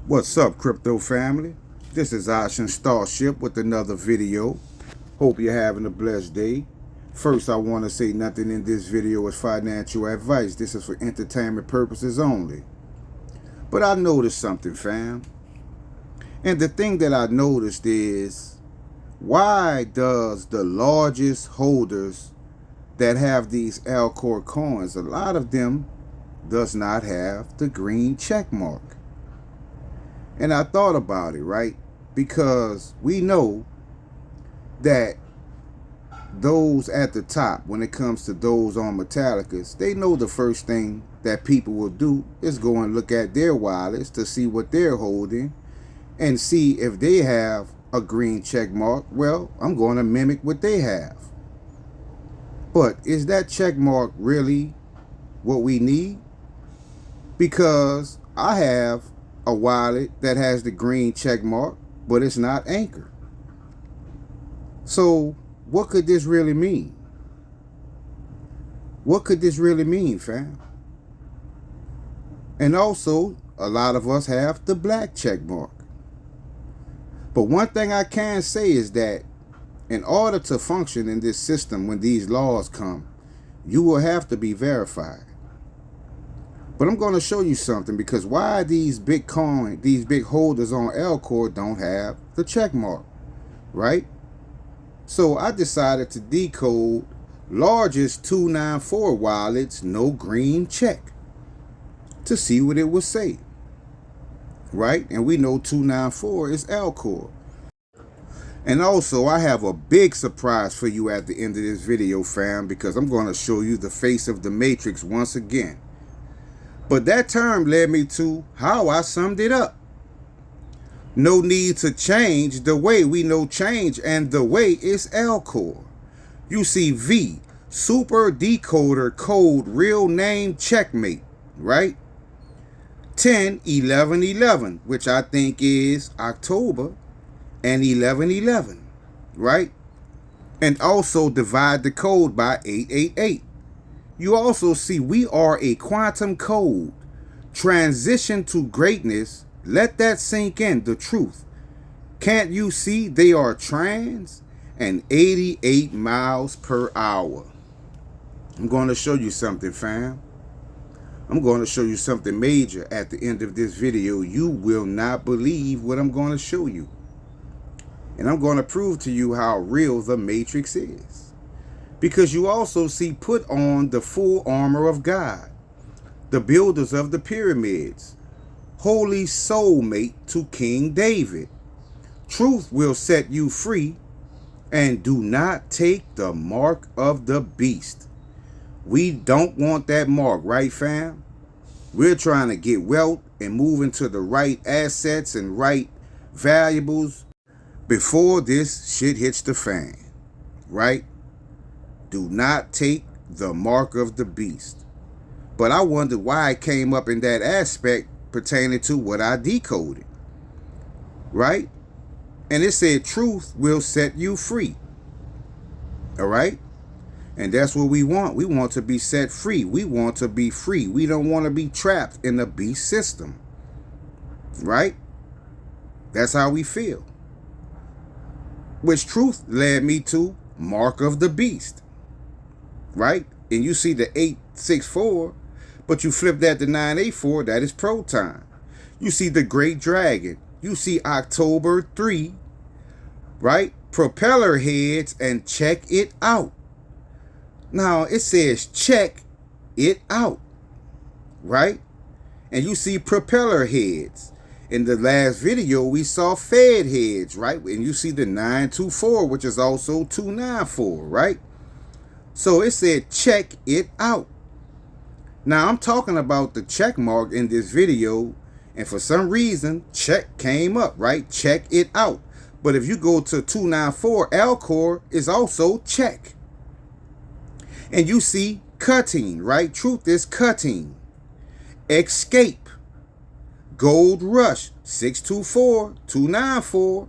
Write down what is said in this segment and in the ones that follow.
What's up, crypto family? This is Ocean Starship with another video. Hope you're having a blessed day. First, I want to say nothing in this video is financial advice. This is for entertainment purposes only. But I noticed something, fam. And the thing that I noticed is, why does the largest holders that have these Alcor coins, a lot of them does not have the green check mark? And I thought about it, right? Because we know that those at the top, when it comes to those on Metallicas, they know the first thing that people will do is go and look at their wallets to see what they're holding and see if they have a green check mark. Well, I'm going to mimic what they have. But is that check mark really what we need? Because I have a wallet that has the green check mark, but it's not Anchor. So what could this really mean? What could this really mean, fam? And also, a lot of us have the black check mark. But one thing I can say is that in order to function in this system, when these laws come, you will have to be verified. But I'm going to show you something, because why these big holders on Alcor don't have the check mark, right? So I decided to decode largest 294 wallets, no green check, to see what it would say, right? And we know 294 is Alcor. And also, I have a big surprise for you at the end of this video, fam, because I'm going to show you the face of the Matrix once again. But that term led me to how I summed it up. No need to change the way. We know change, and the way is Alcor. You see V, super decoder code, real name checkmate, right? 10-11-11, which I think is October, and 11-11, right? And also divide the code by 888. You also see we are a quantum code. Transition to greatness. Let that sink in, the truth. Can't you see they are trans? And 88 miles per hour. I'm going to show you something, fam. I'm going to show you something major at the end of this video. You will not believe what I'm going to show you. And I'm going to prove to you how real the Matrix is. Because you also see put on the full armor of God, the builders of the pyramids, holy soulmate to King David. Truth will set you free, and do not take the mark of the beast. We don't want that mark, right, fam? We're trying to get wealth and move into the right assets and right valuables before this shit hits the fan, right? Do not take the mark of the beast. But I wondered why it came up in that aspect pertaining to what I decoded, right? And it said truth will set you free, all right? And that's what we want. We want to be set free. We want to be free. We don't want to be trapped in the beast system, right? That's how we feel. Which truth led me to mark of the beast, right? And you see the 864, but you flip that to 984, that is Proton. You see the Great Dragon. You see October 3, right? Propeller heads, and check it out. Now, it says check it out, right? And you see propeller heads. In the last video, we saw Fed heads, right? And you see the 924, which is also 294, right? So it said check it out. Now I'm talking about the check mark in this video, and for some reason check came up, right? Check it out. But if you go to 294, Alcor is also check. And you see cutting, right? Truth is cutting. Escape. Gold Rush 624, 294.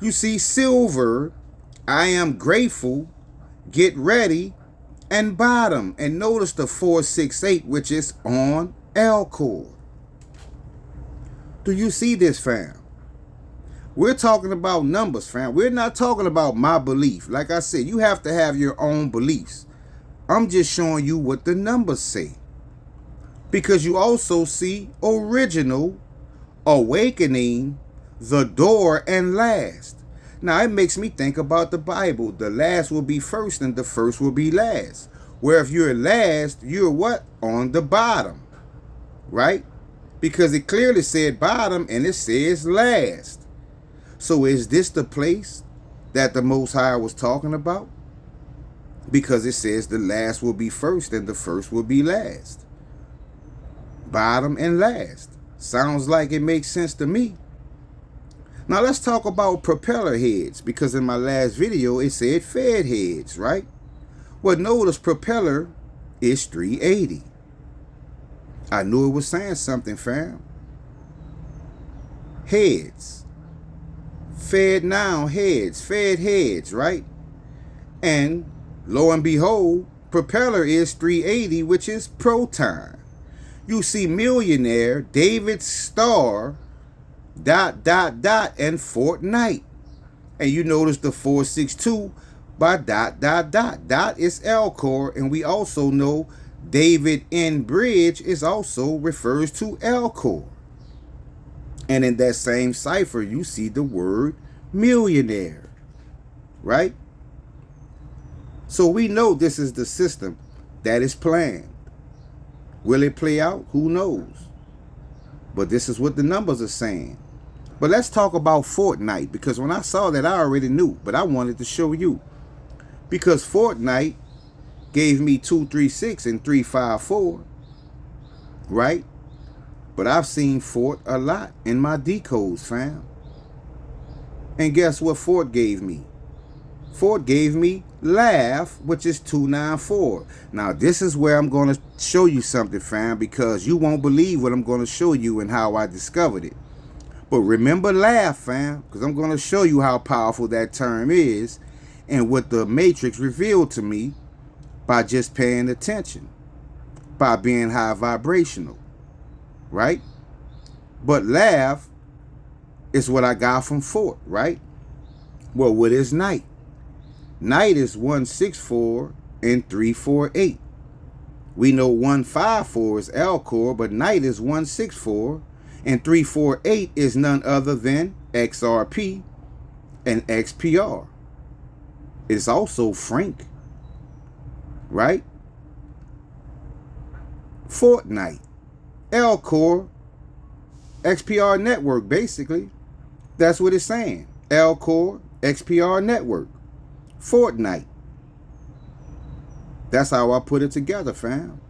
You see silver. I am grateful. Get ready. And bottom, and notice the 468, which is on Alcor. Do you see this, fam? We're talking about numbers, fam. We're not talking about my belief. Like I said, you have to have your own beliefs. I'm just showing you what the numbers say. Because you also see original, awakening, the door, and last. Now, it makes me think about the Bible. The last will be first and the first will be last. Where if you're last, you're what? On the bottom. Right? Because it clearly said bottom and it says last. So is this the place that the Most High was talking about? Because it says the last will be first and the first will be last. Bottom and last. Sounds like it makes sense to me. Now let's talk about propeller heads, because in my last video it said fed heads, right? Well, notice propeller is 380. I knew it was saying something, fam. Heads. Fed noun, heads. Fed heads, right? And lo and behold, propeller is 380, which is proton. You see millionaire, David Starr, ... and Fortnite. And you notice the 462 by ... Dot is Alcor, and we also know David N. Bridge is also refers to Alcor. And in that same cipher, you see the word millionaire, right? So we know this is the system that is planned. Will it play out? Who knows? But this is what the numbers are saying. But let's talk about Fortnite, because when I saw that, I already knew, but I wanted to show you. Because Fortnite gave me 236 and 354, right? But I've seen Fort a lot in my decodes, fam. And guess what Fort gave me? Fort gave me laugh, which is 294. Now, this is where I'm going to show you something, fam, because you won't believe what I'm going to show you and how I discovered it. But remember laugh, fam, because I'm going to show you how powerful that term is and what the Matrix revealed to me by just paying attention, by being high vibrational, right? But laugh is what I got from Fort, right? Well, what is night? Night is 164 and 348. We know 154 is Alcor, but night is 164, and 348 is none other than XRP and XPR. It's also Frank, right? Fortnite, Alcor, XPR network, basically. That's what it's saying. Alcor, XPR network. Fortnite. That's how I put it together, fam.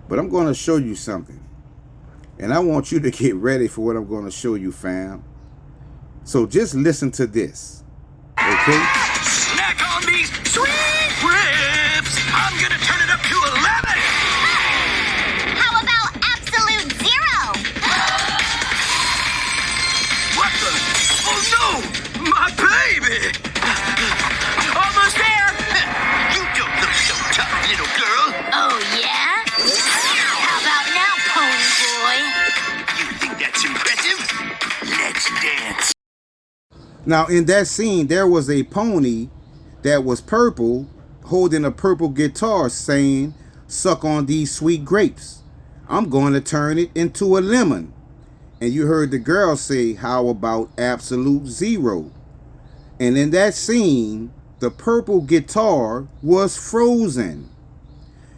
But I'm going to show you something. And I want you to get ready for what I'm going to show you, fam. So just listen to this. Okay? Snack on these sweet ribs. I'm going to turn it up to 11. How about absolute zero? What the? Oh no! My baby! Almost there! You don't look so tough, little girl. Oh, yeah? How about now, pony boy? You think that's impressive? Let's dance. Now, in that scene, there was a pony that was purple holding a purple guitar saying, "Suck on these sweet grapes. I'm going to turn it into a lemon." And you heard the girl say, "How about absolute zero?" And in that scene, the purple guitar was frozen.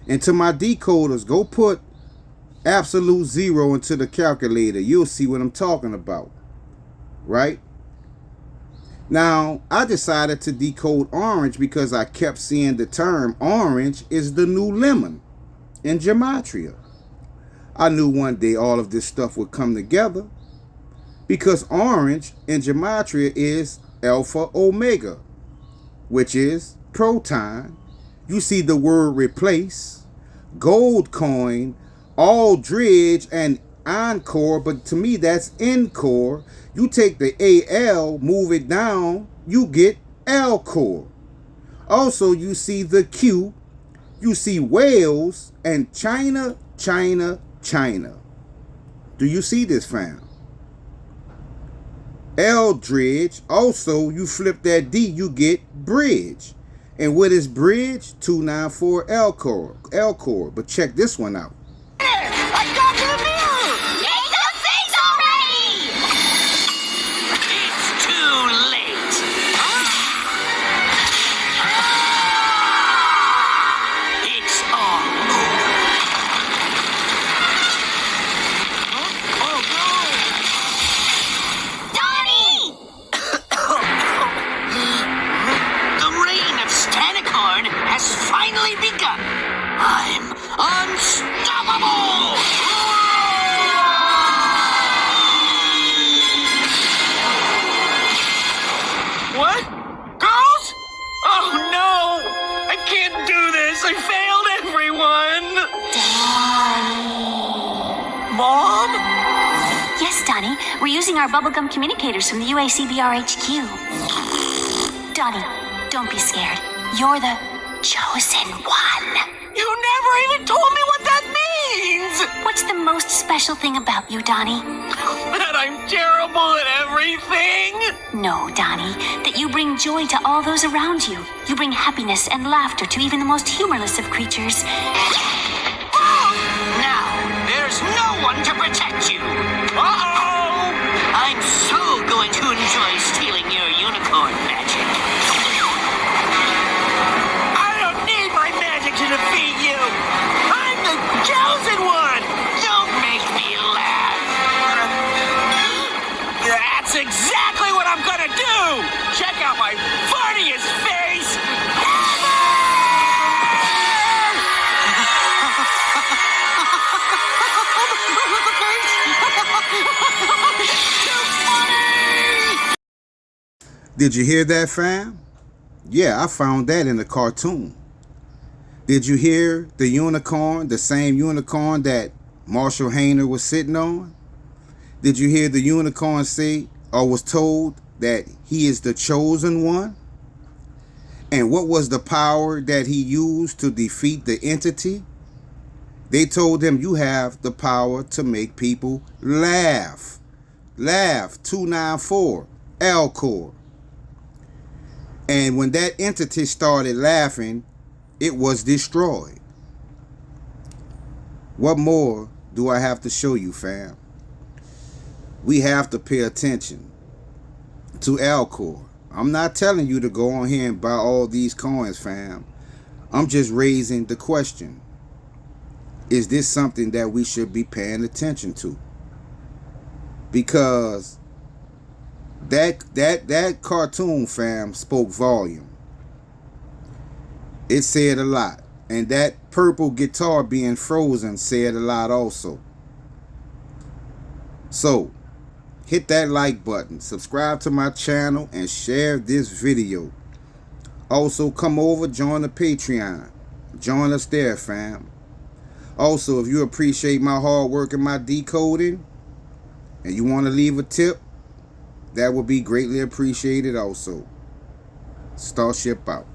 And to my decoders, go put absolute zero into the calculator. You'll see what I'm talking about, right? Now, I decided to decode orange because I kept seeing the term orange is the new lemon in gematria. I knew one day all of this stuff would come together because orange in gematria is alpha omega, which is proton. You see the word replace, gold coin, Aldridge, and encore, but to me that's encore. You take the AL, move it down, you get Alcor. Also, you see the Q, you see Wales, and China, China, China. Do you see this, fam? Eldridge. Also, you flip that D, you get bridge. And what is bridge? 294 Elcor. But check this one out. I got the mirror! Take the things already! It's too late. It's all over. Oh Donnie! no! The reign of Stanicorn has finally begun. I'm unstoppable! What? Girls? Oh no! I can't do this! I failed everyone! Mom? Yes, Donnie. We're using our bubblegum communicators from the UACBR HQ. Donnie, don't be scared. You're the chosen one. You never even told me what that means! What's the most special thing about you, Donnie? That I'm terrible at everything? No, Donnie, that you bring joy to all those around you. You bring happiness and laughter to even the most humorless of creatures. Now, there's no one to protect you. Uh-oh! I'm so going to enjoy stealing your unicorn magic. I don't need my magic to defeat you. I'm the chosen one. Don't make me laugh. That's exactly what I'm gonna do. Check out my funniest face ever! Did you hear that, fam? Yeah, I found that in the cartoon. Did you hear the unicorn, the same unicorn that Marshall Hayner was sitting on? Did you hear the unicorn say or was told that he is the chosen one? And what was the power that he used to defeat the entity? They told him you have the power to make people laugh. Laugh, 294, Elcor. And when that entity started laughing, it was destroyed. What more do I have to show you, fam? We have to pay attention to Elcor. I'm not telling you to go on here and buy all these coins, fam. I'm just raising the question. Is this something that we should be paying attention to? Because that cartoon, fam, spoke volume. It said a lot. And that purple guitar being frozen said a lot also. So, hit that like button, subscribe to my channel, and share this video. Also, come over, join the Patreon. Join us there, fam. Also, if you appreciate my hard work and my decoding, and you want to leave a tip, that would be greatly appreciated also. Starship out.